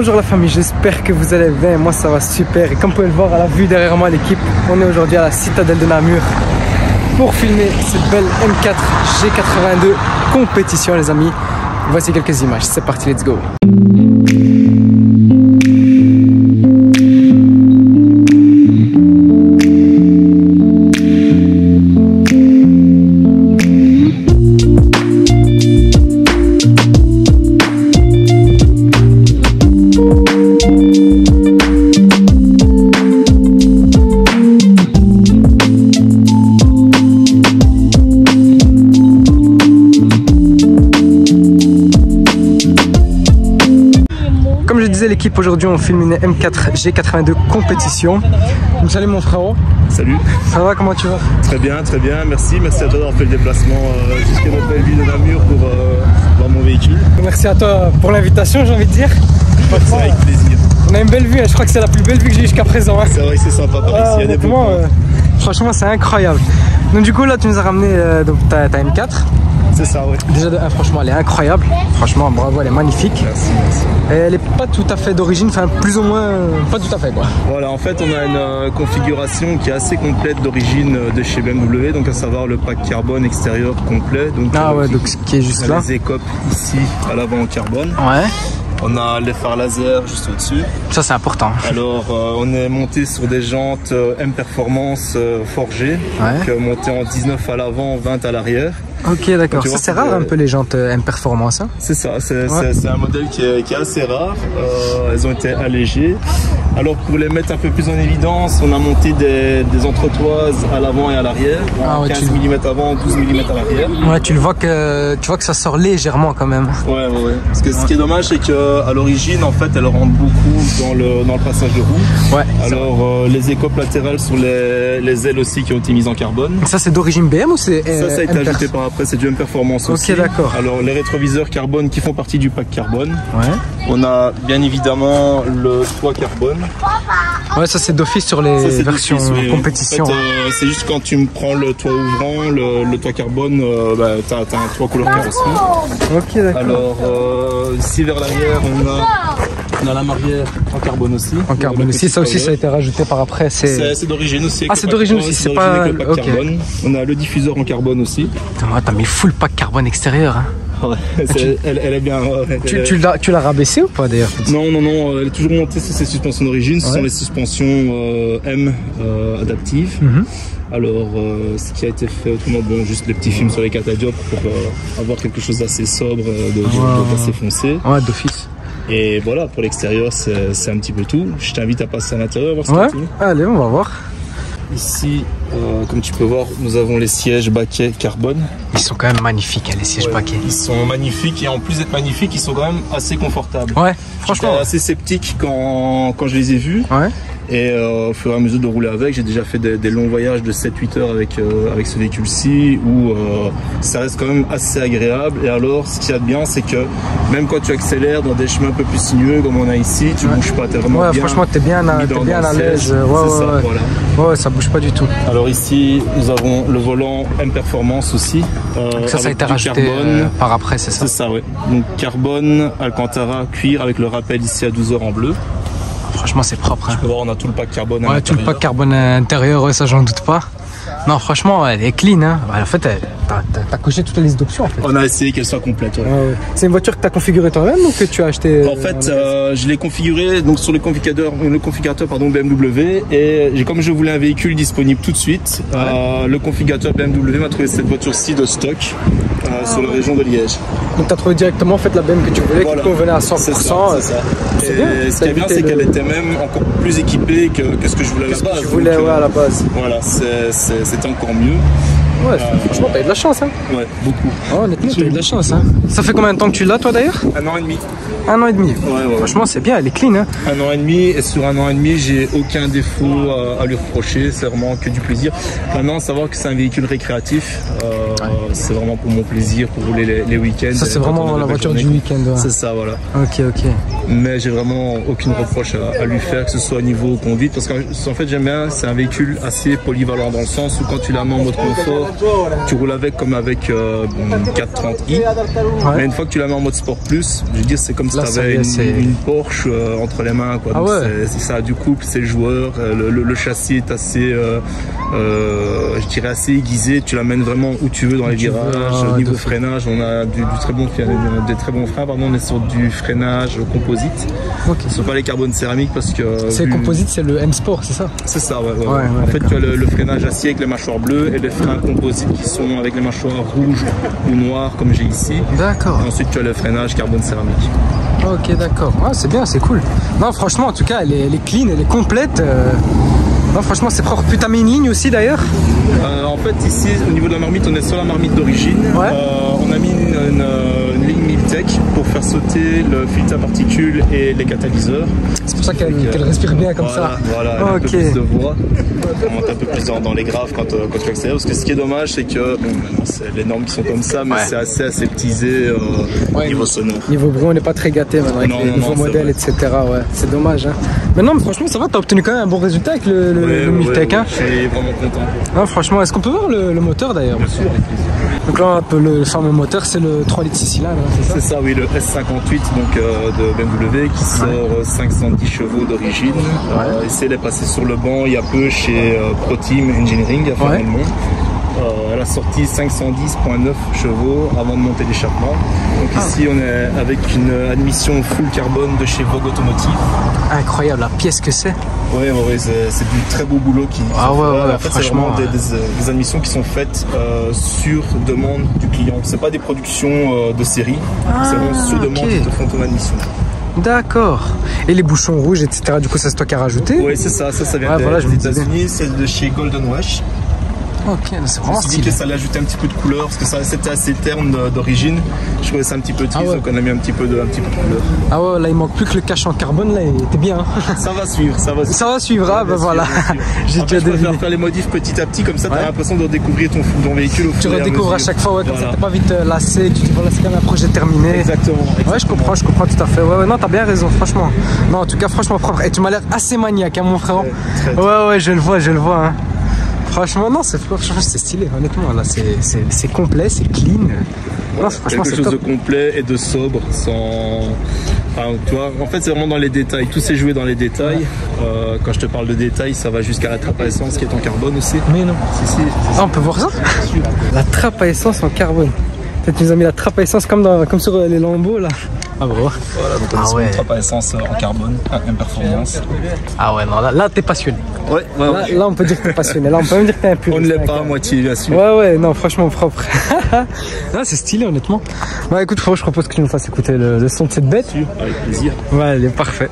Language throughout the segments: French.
Bonjour la famille, j'espère que vous allez bien, moi ça va super. Et comme vous pouvez le voir à la vue derrière moi l'équipe, on est aujourd'hui à la citadelle de Namur pour filmer cette belle M4 G82 compétition les amis. Voici quelques images, c'est parti, let's go. Comme je disais, l'équipe aujourd'hui on filme une M4 G82 compétition. Donc salut mon frérot. Salut. Ça va, comment tu vas? Très bien, merci. Merci à toi d'avoir fait le déplacement jusqu'à notre belle ville de Namur pour voir mon véhicule. Merci à toi pour l'invitation, j'ai envie de dire. C'est avec plaisir. On a une belle vue, hein. Je crois que c'est la plus belle vue que j'ai eu jusqu'à présent. Hein. C'est vrai que c'est sympa par ici, il y a des beaux points. Franchement c'est incroyable. Donc du coup là tu nous as ramené donc, ta M4. C'est ça, ouais. Déjà de 1, franchement elle est incroyable. Franchement bravo, elle est magnifique. Merci. Et elle est pas tout à fait d'origine, enfin plus ou moins, pas tout à fait quoi. Voilà, en fait on a une configuration qui est assez complète d'origine de chez BMW, donc à savoir le pack carbone extérieur complet. Donc, ouais, donc ce qui est juste là. Les écopes ici à l'avant en carbone. Ouais. On a les phares laser juste au-dessus. Ça c'est important. Alors on est monté sur des jantes M Performance forgées, Ouais. donc monté en 19 à l'avant, 20 à l'arrière. Ok d'accord, ça c'est rare un peu les jantes M Performance. Hein. C'est ça, c'est un modèle qui est assez rare. Elles ont été allégées. Alors pour les mettre un peu plus en évidence, on a monté des entretoises à l'avant et à l'arrière, 15 mm avant, 12 mm à l'arrière. Ouais, tu vois que ça sort légèrement quand même. Ouais. Parce que ce qui est dommage, c'est qu'à l'origine, en fait, elle rentre beaucoup dans le passage de roue. Ouais. Alors les écopes latérales sur les ailes aussi qui ont été mises en carbone. Ça c'est d'origine BM ou c'est ça a été ajouté par après, c'est du M Performance aussi. Ok, d'accord. Alors les rétroviseurs carbone qui font partie du pack carbone. Ouais. On a bien évidemment le toit carbone. Ouais, ça c'est d'office sur les versions compétition. En fait, c'est juste quand tu me prends le toit ouvrant, le toit carbone, t'as un toit couleur carrosserie. Ok, d'accord. Alors ici vers l'arrière, on a la marrière en carbone aussi. En carbone aussi, ça aussi ça a été rajouté par après. C'est d'origine aussi. Ah, c'est d'origine aussi, c'est pas. Okay. Carbone. On a le diffuseur en carbone aussi. T'as mis full pack carbone extérieur. Hein. Ouais, elle est bien. Tu l'as rabaissé ou pas d'ailleurs? Non, elle est toujours montée sur ses suspensions d'origine. Ce sont les suspensions M adaptives. Alors, ce qui a été fait autrement, juste les petits films sur les catadiopes pour avoir quelque chose d'assez sobre, d'assez foncé. Ouais, d'office. Et voilà, pour l'extérieur, c'est un petit peu tout. Je t'invite à passer à l'intérieur, voir ce que tu veux. Allez, on va voir. Ici, comme tu peux voir, nous avons les sièges baquets carbone. Ils sont quand même magnifiques, hein, les sièges baquets. Ils sont magnifiques et en plus d'être magnifiques, ils sont quand même assez confortables. Ouais, franchement. J'étais assez sceptique quand je les ai vus. Ouais. Et au fur et à mesure de rouler avec, j'ai déjà fait des longs voyages de 7-8 heures avec ce véhicule-ci où ça reste quand même assez agréable. Et alors, ce qu'il y a de bien, c'est que même quand tu accélères dans des chemins un peu plus sinueux comme on a ici, tu bouges pas, t'es vraiment bien. Franchement, t'es bien à l'aise. Ouais, ça bouge pas du tout. Alors ici, nous avons le volant M Performance aussi. Donc ça a été rajouté par après, c'est ça? C'est ça, ouais. Donc carbone, Alcantara, cuir avec le rappel ici à 12 heures en bleu. Franchement, c'est propre. Hein. Tu peux voir, on a tout le pack carbone à l'intérieur. Tout le pack carbone à l'intérieur, ça j'en doute pas. Non, franchement, elle est clean. Hein. En fait, t'as coché toutes les listes d'options. En fait. On a essayé qu'elle soit complète. Ouais. C'est une voiture que tu as configurée toi-même ou que tu as acheté? En fait, je l'ai configurée donc sur le configurateur BMW. Et comme je voulais un véhicule disponible tout de suite, le configurateur BMW m'a trouvé cette voiture-ci de stock sur la région de Liège. Donc tu as trouvé directement en fait, la BM que tu voulais, qui convenait à 100%. C'est ça. Et ce qui est bien, c'est qu'elle était même encore plus équipée que ce que je voulais à la base. Voilà, c'était encore mieux. Ouais, franchement, t'as eu de la chance, hein. Ouais, beaucoup. Oh, honnêtement, t'as eu de la chance, hein. Ça fait combien de temps que tu l'as, toi, d'ailleurs? 1 an et demi. 1 an et demi. Ouais. Franchement, c'est bien, elle est clean, hein. 1 an et demi, et sur 1 an et demi, j'ai aucun défaut à lui reprocher. C'est vraiment que du plaisir. Maintenant, savoir que c'est un véhicule récréatif, c'est vraiment pour mon plaisir, pour rouler les week-ends. Ça, c'est vraiment la voiture du week-end. Ouais. C'est ça, voilà. Ok. Mais j'ai vraiment aucune reproche à lui faire, que ce soit au niveau conduite, parce qu'en fait, j'aime bien, c'est un véhicule assez polyvalent dans le sens où quand tu la mets en mode confort, tu roules avec comme avec une 430i. Mais une fois que tu la mets en mode Sport Plus, je veux dire, c'est comme si tu avais une Porsche entre les mains, quoi. Donc ça a du couple, c'est le joueur, le châssis est assez, je dirais assez aiguisé, tu l'amènes vraiment où tu veux dans les virages. Au niveau freinage, on a des très bons freins, pardon, on est sur du freinage composite. Ce ne sont pas les carbones céramiques parce que... C'est composite, c'est le M-Sport, c'est ça? C'est ça, ouais. En fait, tu as le freinage acier avec les mâchoires bleues et les freins composites qui sont avec les mâchoires rouges ou noires comme j'ai ici. D'accord. Et ensuite, tu as le freinage carbone céramique. Ok, d'accord. C'est bien, c'est cool. Non, franchement, en tout cas, elle est clean, elle est complète. Non, franchement, c'est propre. Puis t'as mis une ligne aussi d'ailleurs? En fait, ici, au niveau de la marmite, on est sur la marmite d'origine. On a mis une ligne Miltech pour faire sauter le filtre à particules et les catalyseurs. C'est pour ça qu'elle respire bien comme ça. Voilà, un peu plus de voix. On monte un peu plus dans les graves quand tu es extérieur. Parce que ce qui est dommage, c'est que c'est les normes qui sont comme ça, mais c'est assez aseptisé niveau sonore. Niveau bruit, on n'est pas très gâté maintenant avec les nouveaux modèles, etc. C'est dommage. Mais non, mais franchement, ça va, t'as obtenu quand même un bon résultat avec le Miltech. Je suis vraiment content. Non, franchement, est-ce qu'on peut voir le moteur d'ailleurs? Bien sûr, avec plaisir. Donc là, un peu le fameux moteur, c'est le 3 litres 6 cylindres, c'est ça? C'est ça, oui, le S58 donc, de BMW qui sort 510 chevaux d'origine. Il est passé sur le banc il y a peu chez ProTeam Engineering à Fernand-le-Mont. Elle a sorti 510,9 chevaux avant de monter l'échappement. Donc ici on est avec une admission full carbone de chez Vogue Automotive. Incroyable, la pièce que c'est. Oui, c'est du très beau boulot qui en fait, franchement, c'est vraiment des admissions qui sont faites sur demande du client. C'est pas des productions de série, c'est vraiment sur demande qu'ils te font ton admission. D'accord. Et les bouchons rouges, etc. Du coup, ça c'est toi qui as rajouté? Oui, c'est ça vient des États-Unis, c'est de chez Golden Wesh. Ok, c'est vraiment stylé. Que ça allait ajouter un petit peu de couleur parce que c'était assez terne d'origine. Je trouvais ça un petit peu triste, donc on a mis un petit peu de couleur. Ah ouais, là il manque plus que le cache en carbone, là il était bien. Ça va suivre, ça va suivre. Voilà. J'ai déjà deviné. Faire les modifs petit à petit, comme ça t'as l'impression de redécouvrir ton véhicule au fur et à mesure. Tu redécouvres à chaque fois, comme ça t'es pas vite lassé, tu te dis voilà, c'est quand même un projet terminé. Exactement. Ouais, je comprends tout à fait. Ouais, non, t'as bien raison, franchement. Non, en tout cas, franchement propre. Et tu m'as l'air assez maniaque, hein, mon frère. Ouais, je le vois, hein. Franchement, non, c'est stylé, honnêtement. Là, c'est complet, c'est clean. Non, franchement, quelque chose de complet et de sobre, sans. Enfin, tu vois, en fait, c'est vraiment dans les détails. Tout s'est joué dans les détails. Quand je te parle de détails, ça va jusqu'à la trappe à essence qui est en carbone aussi. Mais non. Si. On peut voir ça? La trappe à essence en carbone. Tu nous as mis la trappe à essence comme sur les Lambeaux là. Ah bon. Voilà, donc on a une trappe à essence en carbone, à même performance. Ah ouais, non, là t'es passionné. Là on peut dire que t'es passionné, là on peut même dire que t'es un puriste. On ne l'est pas à moitié, bien sûr. Ouais, non, franchement propre. Là c'est stylé honnêtement. Bah écoute, je propose que tu nous fasses écouter le son de cette bête. Avec plaisir. Ouais, il est parfait.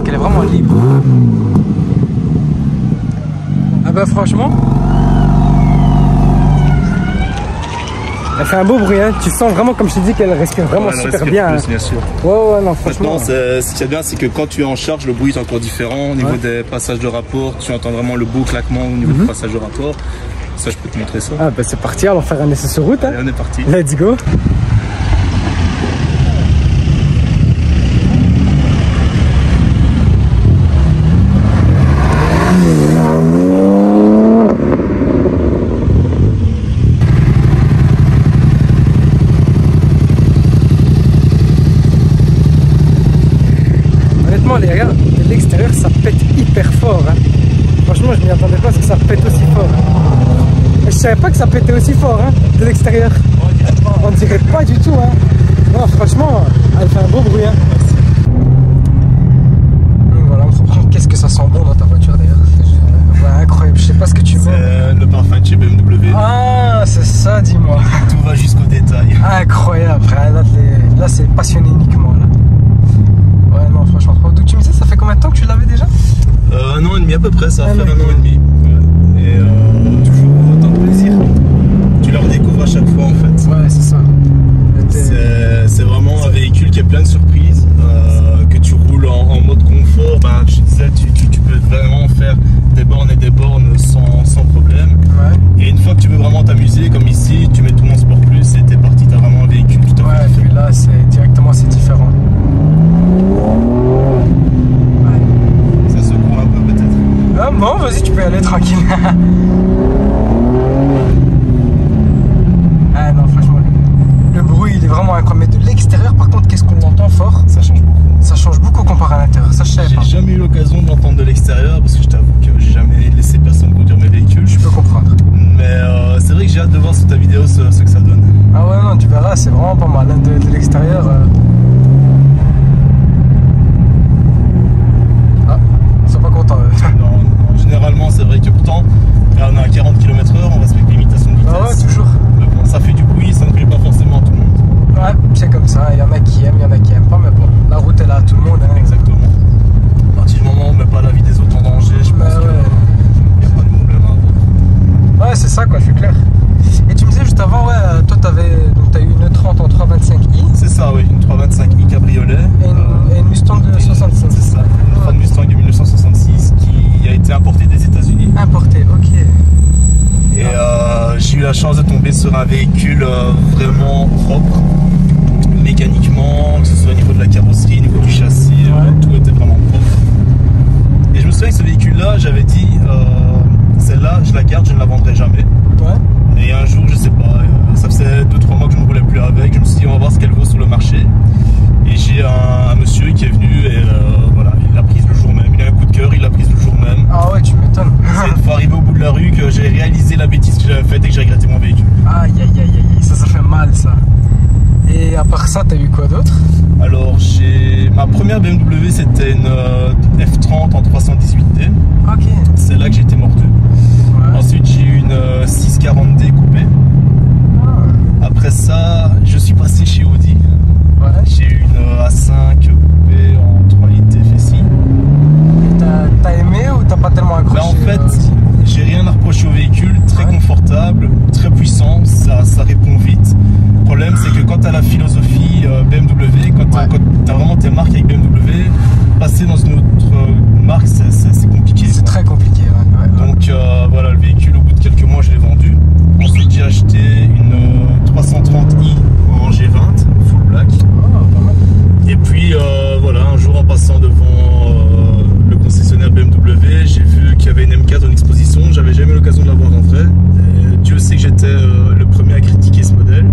Qu'elle est vraiment libre. Ah bah franchement, elle fait un beau bruit, hein. Tu sens vraiment, comme je te dis, qu'elle respire vraiment super bien. Plus, bien sûr. Ouais, non, franchement. Maintenant, ce qui est bien, c'est que quand tu es en charge, le bruit est encore différent. Au niveau des passages de rapport, tu entends vraiment le beau claquement au niveau du passage de rapport. Ça, je peux te montrer ça. Ah bah c'est parti, alors faire un essai sur route. Hein. Allez, on est parti. Let's go. Les gars, de l'extérieur ça pète hyper fort, hein. Franchement je m'y attendais pas à ce que ça pète aussi fort, hein. Je savais pas que ça pétait aussi fort, hein, de l'extérieur. On dirait pas du tout, hein. Non, franchement elle fait un beau bruit, hein. Voilà, on comprend qu'est-ce que ça sent bon dans ta voiture d'ailleurs. Ouais, incroyable, je sais pas ce que tu veux. C'est le parfum de chez BMW. Ah c'est ça, dis-moi. Tout va jusqu'au détail. Incroyable frère, là c'est passionné uniquement là. Ouais, non, franchement, donc tu me disais, ça fait combien de temps que tu l'avais déjà? Un an et demi à peu près, ça va faire un an et demi. Ouais. Et toujours autant de plaisir. Tu le redécouvres à chaque fois en fait. Ouais, c'est ça. C'est vraiment un véhicule qui que j'ai hâte de voir sur ta vidéo ce que ça donne. Ah ouais, non, tu verras, c'est vraiment pas mal, hein, de l'extérieur. Ah, ils sont pas contents. Non, généralement c'est vrai que pourtant, là, on est à 40 km/h, on respecte l'imitation de vitesse. Ah ouais, toujours. Mais bon, ça fait du bruit, ça ne plaît pas forcément à tout le monde. Ouais, c'est comme ça, il y en a qui aiment, il y en a qui aiment pas, mais bon, la route est là à tout le monde. Hein. Exactement. À partir du moment où on ne met pas la vie des autres en danger, je pense qu'il n'y a pas de problème à avoir. Ouais, c'est ça quoi, c'est clair. Et tu me disais juste avant, ouais, toi t'as eu une 30 en 325i. C'est ça, oui, une 325i cabriolet. Et une Mustang de 66. C'est ça, une Ford Mustang de 1966 qui a été importée des États-Unis. Importée, ok. Et j'ai eu la chance de tomber sur un véhicule vraiment propre, mécaniquement, que ce soit au niveau de la carrosserie, au niveau du châssis, tout était vraiment propre. Et je me souviens que ce véhicule-là, j'avais dit, celle-là, je la garde, je ne la vendrai jamais. Ouais. Et un jour, je sais pas, ça faisait 2-3 mois que je ne roulais plus avec, je me suis dit, on va voir ce qu'elle vaut sur le marché. Et j'ai un monsieur qui est venu et voilà, il l'a prise le jour même, il a un coup de cœur, il l'a prise le jour même. Ah ouais, tu m'étonnes. C'est une fois arrivé au bout de la rue que j'ai réalisé la bêtise que j'avais faite et que j'ai regretté mon véhicule. Aïe aïe aïe aïe, ça fait mal ça. Et à part ça, t'as eu quoi d'autre? Alors ma première BMW c'était une F30 en 318D. Ok. C'est là que j'ai été mordu. Ouais. Ensuite j'ai eu une 640D coupée. Ah. Après ça, je suis passé chez Audi. Ouais. J'ai eu une A5 coupée en 3 litres TFSI. T'as aimé ou t'as pas tellement accroché? En fait, j'ai rien à reprocher au véhicule, très confortable, très puissant, ça répond vite. Le problème c'est que quand tu as la philosophie BMW, quand tu as vraiment tes marques avec BMW, passer dans une autre marque c'est compliqué. C'est très compliqué. Ouais. Donc voilà, le véhicule au bout de quelques mois je l'ai vendu. Ensuite j'ai acheté une 330i en G20 full black. Pas mal. Et puis voilà, un jour en passant devant le concessionnaire BMW, j'ai vu qu'il y avait une M4 en exposition. J'avais jamais eu l'occasion de la voir en vrai. Et Dieu sait que j'étais le premier à critiquer ce modèle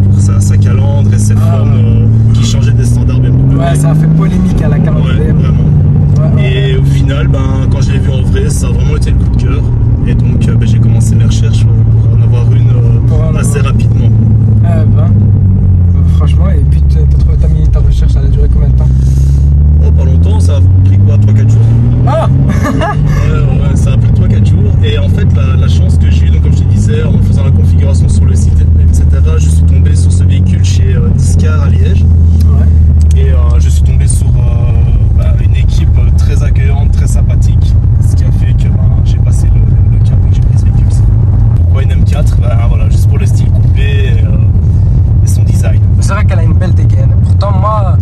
pour sa calandre et ses formes qui changeaient des standards BMW. Ouais, ça a fait polémique à la calandre. Ouais, vraiment. Et au final, quand je l'ai vu en vrai, ça a vraiment été le coup de cœur. Et donc j'ai commencé mes recherches pour en avoir une assez rapidement. Franchement, et puis t'as mis ta recherche, ça a duré combien de temps? Oh, pas longtemps, ça a pris quoi, 3-4 jours. Ah ouais, ça a pris 3-4 jours. Et en fait, la chance que j'ai eue, donc comme je te disais, en faisant la configuration sur le site, etc., je suis tombé sur ce véhicule chez Discar à Liège. Ouais. Et je suis tombé sur une équipe très accueillante, très sympathique. Ce qui a fait que j'ai passé le cap et que j'ai pris ce véhicule. Pourquoi une M4? Voilà, juste pour le style coupé et son design. C'est vrai qu'elle a une belle dégaine. Pourtant, moi,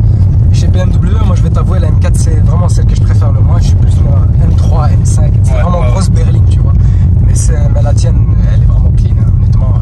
chez BMW, je vais t'avouer, la M4 c'est vraiment celle que je préfère le moins. Je suis plus M3, M5, c'est vraiment grosse berline, tu vois. Mais la tienne, elle est vraiment clean, hein, honnêtement.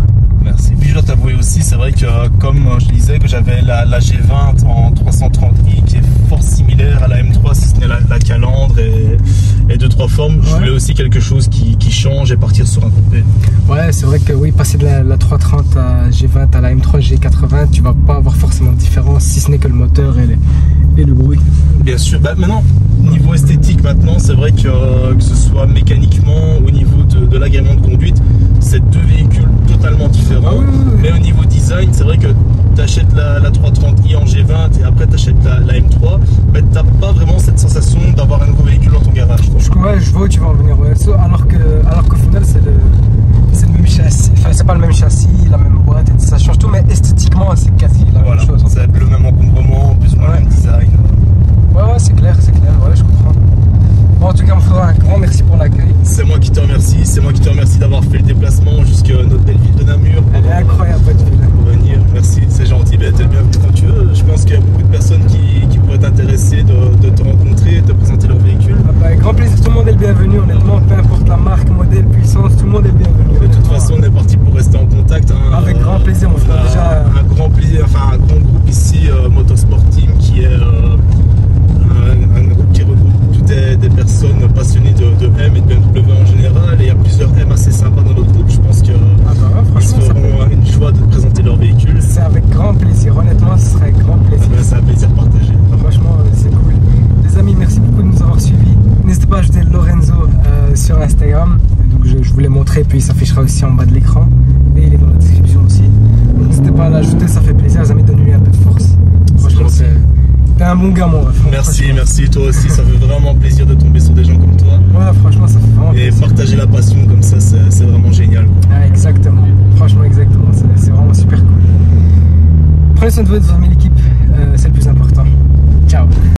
Merci. Puis je dois t'avouer aussi, c'est vrai que comme je disais que j'avais la G20 en 330i qui est fort similaire à la M3, si ce n'est la calandre et 2-3 formes, je voulais aussi quelque chose qui change et partir sur un coupé. Ouais, c'est vrai que oui, passer de la 330 à G20 à la M3 G80, tu vas pas avoir forcément de différence si ce n'est que le moteur et le bruit. Bien sûr. Maintenant, niveau esthétique, c'est vrai que ce soit mécaniquement, au niveau de l'agrément de conduite, c'est deux véhicules totalement différents. Mais au niveau design, c'est vrai que tu achètes la 330i en G20 et après tu achètes la M3, mais tu n'as pas vraiment cette sensation d'avoir un nouveau véhicule dans ton garage. Ouais, je vois où tu vas en venir. Ouais. Alors qu'au final, c'est le même châssis. Enfin, c'est pas le même châssis, la même boîte, et ça change tout, mais esthétiquement, c'est quasi la même chose. C'est le même encombrement, plus ou moins le même design. Ouais, c'est clair, ouais, je comprends. Bon, en tout cas, on fera un grand merci pour l'accueil. C'est moi qui te remercie d'avoir fait le déplacement jusqu'à notre belle ville de Namur. Elle est incroyable, votre ville. Pour venir, merci, c'est gentil, t'es le bienvenu quand tu veux. Je pense qu'il y a beaucoup de personnes qui pourraient t'intéresser de te rencontrer, de te présenter leur véhicule. Avec grand plaisir, tout le monde est le bienvenu, honnêtement, peu importe la marque, modèle, puissance, tout le monde est le bienvenu. De toute façon, on est parti pour rester en contact. Avec grand plaisir, on fera déjà un grand plaisir, enfin un grand groupe ici, Motorsport Team, qui est un groupe qui regroupe toutes des personnes passionnées de M et de BMW en général, et il y a plusieurs M assez sympas dans notre groupe. Je pense qu'ils feront une joie de te présenter leur véhicule. C'est avec grand plaisir, honnêtement, ce serait avec grand plaisir. C'est un plaisir partagé. Franchement, c'est cool. Les amis, merci beaucoup de nous avoir suivis. N'hésitez pas à ajouter Lorenzo sur Instagram. Donc je je vous l'ai montré, puis il s'affichera aussi en bas de l'écran. Et il est dans la description aussi. N'hésitez pas à l'ajouter, ça fait plaisir, les amis, donne-lui un peu de force. Franchement, t'es un bon gars, mon ref. Merci, toi aussi, ça fait vraiment plaisir de tomber sur des gens comme toi. Ouais, franchement, ça fait vraiment plaisir. Et partager la passion comme ça, c'est vraiment génial. Ah, exactement, franchement, exactement, c'est vraiment super cool. Prenez soin de votre famille, l'équipe.